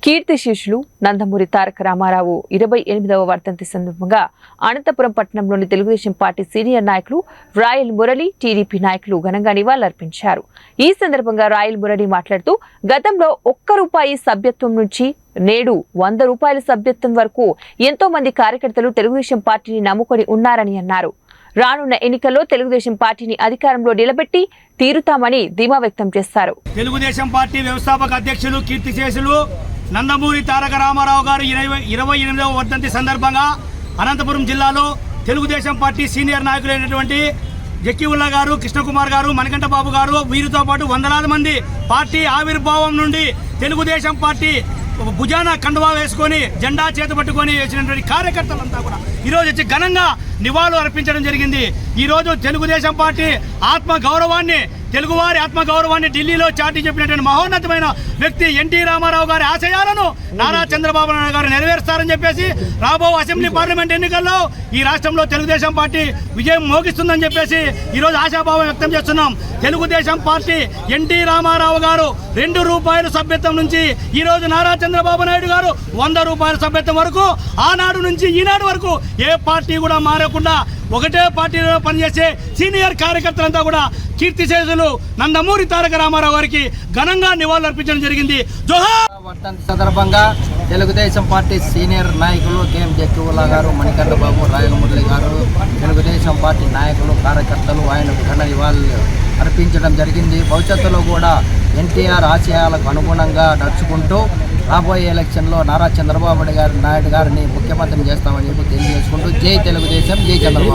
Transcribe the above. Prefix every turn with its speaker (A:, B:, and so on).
A: కీర్తిశేషులు నందమూరి తారక రామారావు 28వ వర్ధంతి సందర్భంగా అనంతపురం పట్టణంలోని తెలుగుదేశం పార్టీ సీనియర్ నాయకులు రాయల్ మురళి టీడీపీ నాయకులు ఘనంగా నివాళులర్పించారు. ఈ సందర్భంగా రాయల్ మురళి మాట్లాడుతూ గతంలో ₹1 సభ్యత్వం నుంచి నేడు ₹100 సభ్యత్వం వరకు ఎంతో మంది కార్యకర్తలు తెలుగుదేశం పార్టీని నమ్ముకొని ఉన్నారని అన్నారు. రానున్న ఎన్నికల్లో తెలుగుదేశం పార్టీని అధికారంలో నిలబెట్టి తీరుతామని ధీమా వ్యక్తం చేశారు.
B: తెలుగుదేశం పార్టీ వ్యవస్థాపక అధ్యక్షులు కీర్తిశేషులు నందమూరి తారక రామారావు గారు 28వ వర్ధంతి సందర్భంగా అనంతపురం జిల్లాలో తెలుగుదేశం పార్టీ సీనియర్ నాయకులైనటువంటి జక్కీవుల్లా గారు, కృష్ణకుమార్ గారు, మణికంఠ బాబు గారు, వీరితో పాటు వందలాది మంది పార్టీ ఆవిర్భావం నుండి తెలుగుదేశం పార్టీ భుజాన కండువా వేసుకొని జెండా చేత పట్టుకొని వేసినటువంటి కార్యకర్తలంతా కూడా ఈరోజు వచ్చి ఘనంగా నివాళులు అర్పించడం జరిగింది. ఈరోజు తెలుగుదేశం పార్టీ ఆత్మగౌరవాన్ని, తెలుగువారి ఆత్మగౌరవాన్ని ఢిల్లీలో చాటి చెప్పినటువంటి మహోన్నతమైన వ్యక్తి ఎన్టీ రామారావు గారి ఆశయాలను నారా చంద్రబాబు నాయుడు గారు నెరవేరుస్తారని చెప్పేసి రాబో అసెంబ్లీ పార్లమెంట్ ఎన్నికల్లో ఈ రాష్ట్రంలో తెలుగుదేశం పార్టీ విజయం మోగిస్తుందని చెప్పేసి ఈరోజు ఆశాభావం వ్యక్తం చేస్తున్నాం. తెలుగుదేశం పార్టీ ఎన్టీ రామారావు గారు ₹2 సభ్యత్వం నుంచి ఈరోజు నారా చంద్రబాబు నాయుడు గారు ₹100 సభ్యత్వం వరకు, ఆనాడు నుంచి ఈనాడు వరకు ఏ పార్టీ కూడా మారకుండా ఒకటే పార్టీలో పనిచేసే సీనియర్ కార్యకర్తలంతా కూడా కీర్తిశేషులు నందమూరి తారక రామారావు గారికి ఘనంగా నివాళులు అర్పించడం జరిగింది.
C: వర్ధంతి సందర్భంగా తెలుగుదేశం పార్టీ సీనియర్ నాయకులు కేఎం జక్కీవుల్లా గారు, మణికంఠ బాబు, రాయల మురళి గారు, తెలుగుదేశం పార్టీ నాయకులు, కార్యకర్తలు ఆయనకు ఘన నివాళులు అర్పించడం జరిగింది. భవిష్యత్తులో కూడా ఎన్టీఆర్ ఆశయాలకు అనుగుణంగా నడుచుకుంటూ రాబోయే ఎలక్షన్లో నారా చంద్రబాబు నాయుడు గారిని ముఖ్యమంత్రిని చేస్తామని తెలియజేసుకుంటూ జై తెలుగుదేశం, జై చంద్రబాబు.